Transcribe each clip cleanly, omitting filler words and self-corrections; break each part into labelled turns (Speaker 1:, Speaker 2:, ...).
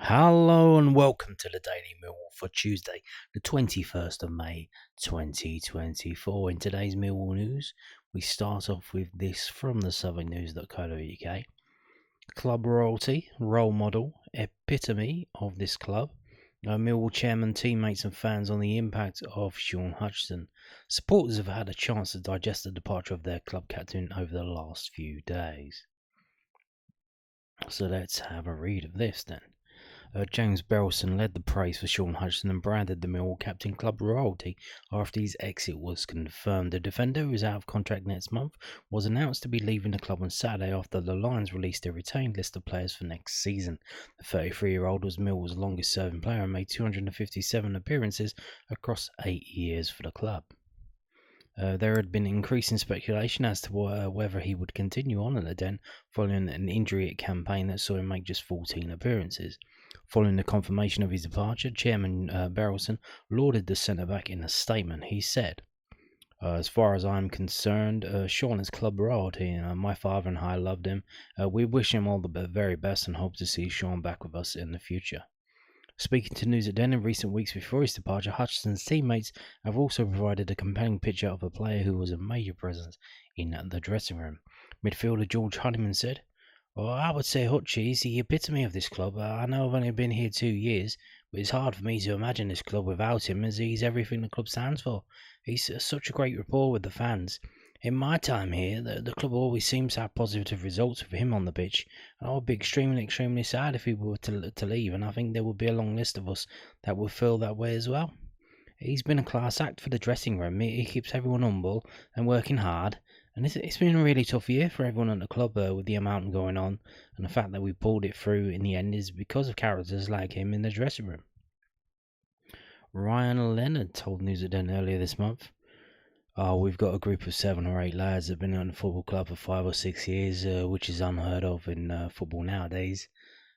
Speaker 1: Hello and welcome to the Daily Millwall for Tuesday, the 21st of May 2024. In today's Millwall news, we start off with this from the southernnews.co.uk. Club royalty, role model, epitome of this club. Millwall chairman, teammates and fans on the impact of Shaun Hutchinson. Supporters have had a chance to digest the departure of their club captain over the last few days. So let's have a read of this then. James Berylson led the praise for Shaun Hutchinson and branded the Millwall captain club royalty after his exit was confirmed. The defender, who is out of contract next month, was announced to be leaving the club on Saturday after the Lions released their retained list of players for next season. The 33-year-old was Millwall's longest-serving player and made 257 appearances across 8 years for the club. There had been increasing speculation as to whether he would continue on at the Den following an injury campaign that saw him make just 14 appearances. Following the confirmation of his departure, Chairman Berylson lauded the centre-back in a statement. He said, as far as I'm concerned, Shaun is club royalty. My father and I loved him. We wish him all the very best and hope to see Shaun back with us in the future. Speaking to News at Den in recent weeks before his departure, Hutchinson's teammates have also provided a compelling picture of a player who was a major presence in the dressing room. Midfielder George Honeyman said, "Well, I would say Hutch is the epitome of this club. I know I've only been here 2 years, but it's hard for me to imagine this club without him, as he's everything the club stands for. He's such a great rapport with the fans. In my time here, the club always seems to have positive results with him on the pitch, and I would be extremely sad if he were to leave, and I think there would be a long list of us that would feel that way as well. He's been a class act for the dressing room. He keeps everyone humble and working hard. And it's been a really tough year for everyone at the club with the amount going on, and the fact that we pulled it through in the end is because of characters like him in the dressing room." Ryan Leonard told News at Den earlier this month, "We've got a group of 7 or 8 lads that have been at the football club for 5 or 6 years, which is unheard of in football nowadays.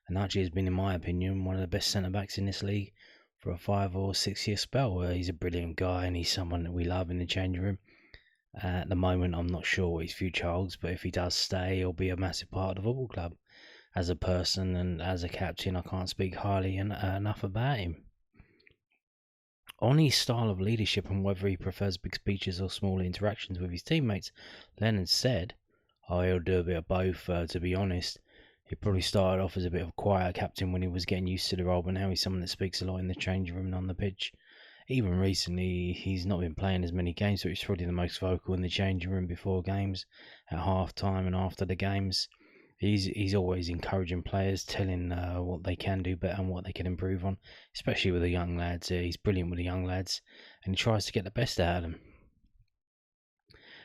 Speaker 1: And Hutch has been, in my opinion, one of the best centre-backs in this league for a 5 or 6 year spell. He's a brilliant guy and he's someone that we love in the changing room. At the moment, I'm not sure what his future holds, but if he does stay, he'll be a massive part of the football club. As a person and as a captain, I can't speak highly enough about him." On his style of leadership and whether he prefers big speeches or smaller interactions with his teammates, Leonard said, "He'll do a bit of both, to be honest. He probably started off as a bit of a quiet captain when he was getting used to the role, but now he's someone that speaks a lot in the changing room and on the pitch. Even recently, he's not been playing as many games, so he's probably the most vocal in the changing room before games, at half time and after the games. He's always encouraging players, telling what they can do better and what they can improve on, especially with the young lads. He's brilliant with the young lads, and he tries to get the best out of them."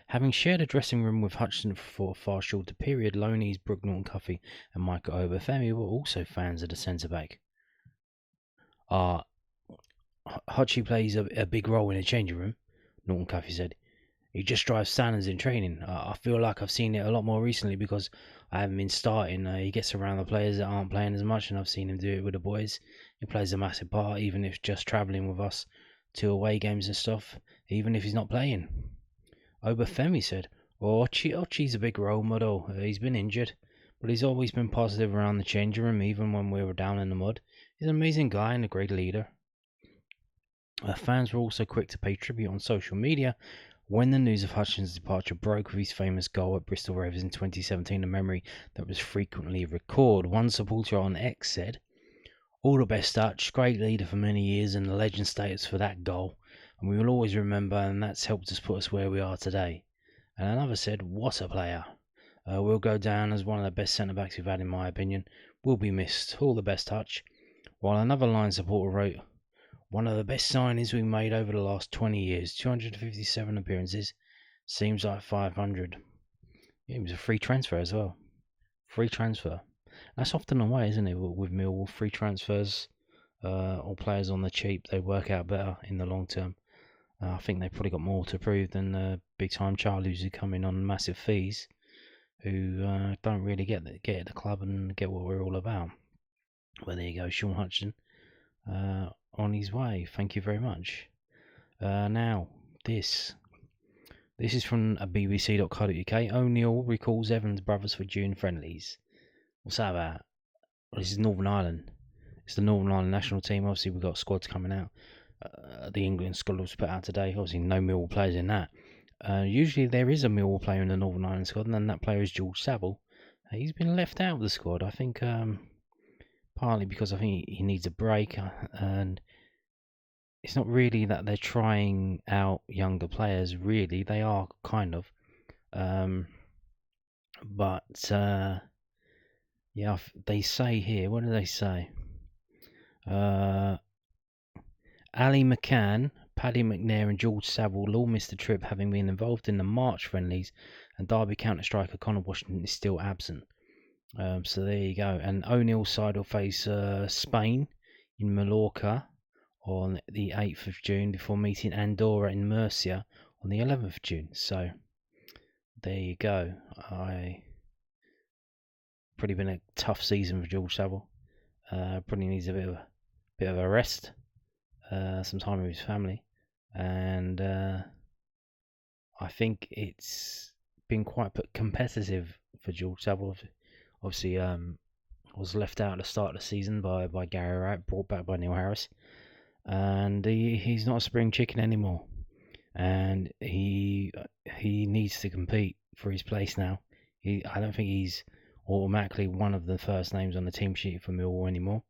Speaker 1: Having shared a dressing room with Hutchinson for a far shorter period, Loney's Brooke Norton-Cuffy and Michael Obafemi were also fans of the centre-back. "Hutchie plays a big role in the changing room," Norton-Cuffy said. "He just drives standards in training. I feel like I've seen it a lot more recently because I haven't been starting. He gets around the players that aren't playing as much, and I've seen him do it with the boys. He plays a massive part, even if just travelling with us to away games and stuff, even if he's not playing." Obafemi said, "Hutchie's a big role model. He's been injured, but he's always been positive around the changing room, even when we were down in the mud. He's an amazing guy and a great leader." Fans were also quick to pay tribute on social media when the news of Hutchinson's departure broke with his famous goal at Bristol Rovers in 2017, a memory that was frequently recalled. One supporter on X said, "All the best, Hutch, great leader for many years and the legend status for that goal, and we will always remember, and that's helped us put us where we are today." And another said, "What a player. Will go down as one of the best centre-backs we've had in my opinion. Will be missed. All the best, Hutch." While another Lions supporter wrote, "One of the best signings we made over the last 20 years, 257 appearances, seems like 500. It was a free transfer as well. Free transfer. That's often the way, isn't it, with Millwall? Free transfers or players on the cheap, they work out better in the long term. I think they've probably got more to prove than big-time Charlies who come in on massive fees, who don't really get at the club and get what we're all about. Well, there you go, Shaun Hutchinson. On his way. Thank you very much. Now, this is from bbc.co.uk. O'Neill recalls Evans brothers for June friendlies. What's that about? Well, this is Northern Ireland. It's the Northern Ireland national team. Obviously, we've got squads coming out. The England squad was put out today. Obviously, no Millwall players in that. Usually, there is a Millwall player in the Northern Ireland squad, and then that player is George Saville. He's been left out of the squad. I think partly because I think he needs a break, and it's not really that they're trying out younger players. Really, they are kind of. But yeah, they say here. What do they say? Ali McCann, Paddy McNair and George Saville will all miss the trip, having been involved in the March friendlies, and Derby County striker Connor Washington is still absent. So there you go. And O'Neill's side will face Spain in Mallorca on the 8th of June before meeting Andorra in Murcia on the 11th of June. So there you go. Probably been a tough season for George Saville. Probably needs a bit of a rest. Some time with his family, and I think it's been quite competitive for George Saville. Obviously, was left out at the start of the season by Gary Wright, brought back by Neil Harris, and he's not a spring chicken anymore, and he needs to compete for his place now. I don't think he's automatically one of the first names on the team sheet for Millwall anymore.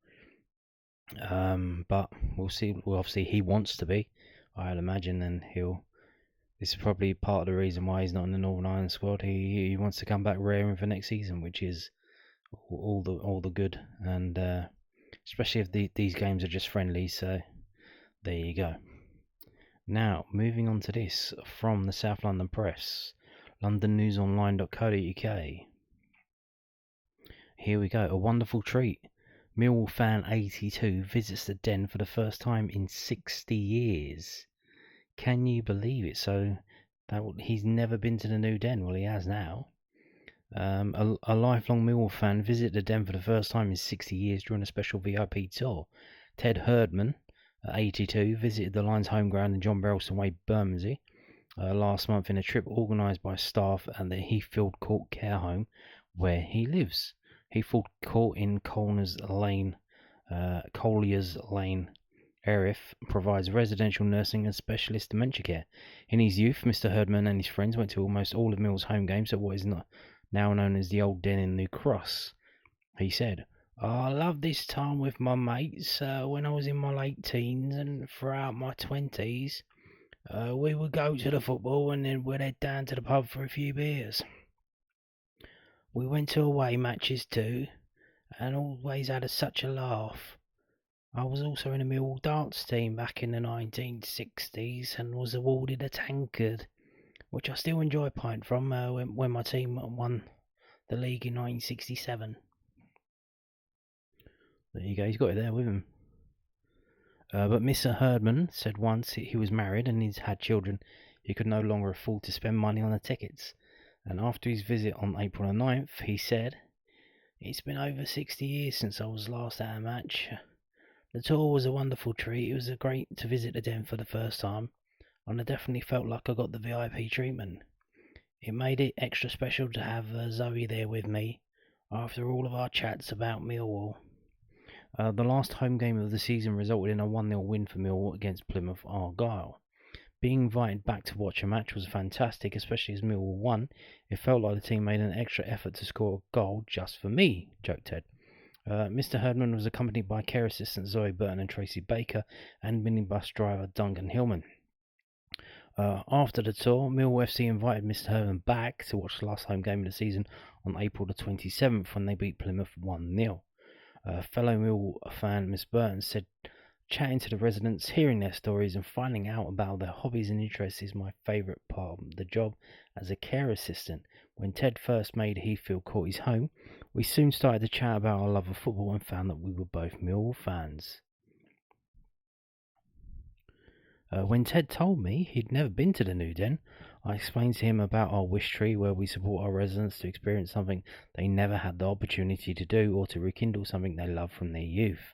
Speaker 1: But we'll see. Well, obviously he wants to be, I'd imagine, and this is probably part of the reason why he's not in the Northern Ireland squad. He wants to come back raring for next season, which is all the good, and especially if these games are just friendly. So there you go. Now moving on to this from the South London Press, londonnewsonline.co.uk. Here we go. A wonderful treat. Millwall fan 82 visits the Den for the first time in 60 years. Can you believe it? So he's never been to the new Den. Well, he has now. A lifelong Millwall fan visited the Den for the first time in 60 years during a special VIP tour. Ted Herdman, 82, visited the Lions' home ground in John Berylson Way, Bermondsey, last month in a trip organised by staff at the Heathfield Court Care Home, where he lives. Heathfield Court in Collier's Lane, Erith, provides residential nursing and specialist dementia care. In his youth, Mr. Herdman and his friends went to almost all of Mill's home games at what is now known as the Old Den in New Cross. He said, "I loved this time with my mates when I was in my late teens and throughout my 20s. We would go to the football and then we'd head down to the pub for a few beers. We went to away matches too, and always had such a laugh. I was also in a Millwall darts team back in the 1960s and was awarded a tankard, which I still enjoy a pint from when my team won the league in 1967. There you go, he's got it there with him. But Mr. Herdman said once he was married and he's had children, he could no longer afford to spend money on the tickets. And after his visit on April the 9th, he said, "It's been over 60 years since I was last at a match. The tour was a wonderful treat. It was great to visit the Den for the first time, and I definitely felt like I got the VIP treatment. It made it extra special to have Zoe there with me after all of our chats about Millwall." The last home game of the season resulted in a 1-0 win for Millwall against Plymouth Argyle. Being invited back to watch a match was fantastic, especially as Millwall won. It felt like the team made an extra effort to score a goal just for me, joked Ted. Mr. Herdman was accompanied by care assistant Zoe Burton and Tracy Baker and minibus driver Duncan Hillman. After the tour, Millwall FC invited Mr. Herdman back to watch the last home game of the season on April the 27th when they beat Plymouth 1-0. Fellow Millwall fan Miss Burton said, "Chatting to the residents, hearing their stories and finding out about their hobbies and interests is my favourite part of the job as a care assistant. When Ted first made Heathfield Court his home, we soon started to chat about our love of football and found that we were both Millwall fans." When Ted told me he'd never been to the New Den, I explained to him about our wish tree, where we support our residents to experience something they never had the opportunity to do or to rekindle something they love from their youth.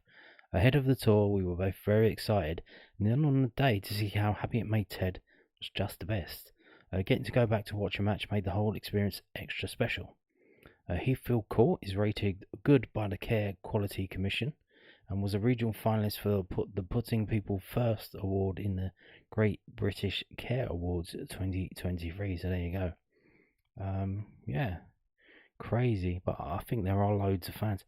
Speaker 1: Ahead of the tour, we were both very excited, and then on the day to see how happy it made Ted was just the best. Getting to go back to watch a match made the whole experience extra special. Heathfield Court is rated good by the Care Quality Commission, and was a regional finalist for the Putting People First award in the Great British Care Awards 2023. So there you go. Yeah, crazy, but I think there are loads of fans.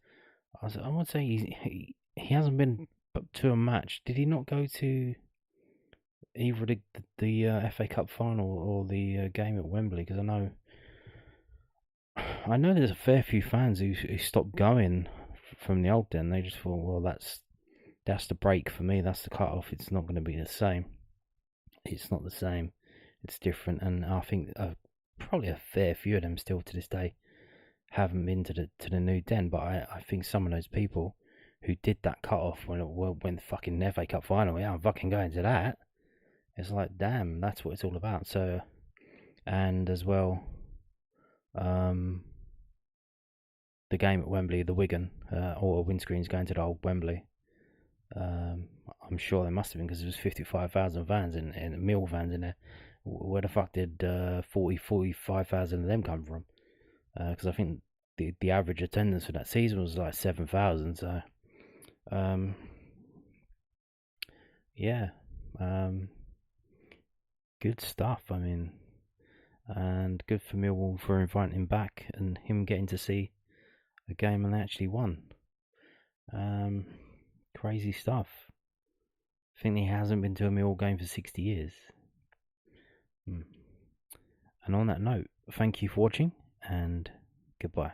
Speaker 1: I would say he hasn't been to a match. Did he not go to either the FA Cup final or the game at Wembley? Because I know there's a fair few fans who stopped going from the old Den. They just thought, well, that's the break for me. That's the cut off. It's not going to be the same. It's not the same. It's different, and I think probably a fair few of them still to this day haven't been to the new Den. But I think some of those people who did that cut off when the fucking FA Cup final, yeah, I'm fucking going to that. It's like, damn, that's what it's all about. So, and as well, the game at Wembley, the Wigan or windscreens going to the old Wembley. I'm sure there must have been, because there was 55,000 vans in Mill vans in there. Where the fuck did 45,000 of them come from? Because I think the average attendance for that season was like 7,000. So, yeah, good stuff. I mean, and good for Millwall for inviting him back and him getting to see a game and they actually won. Crazy stuff. I think he hasn't been to a Millwall game for 60 years. And on that note, thank you for watching and goodbye.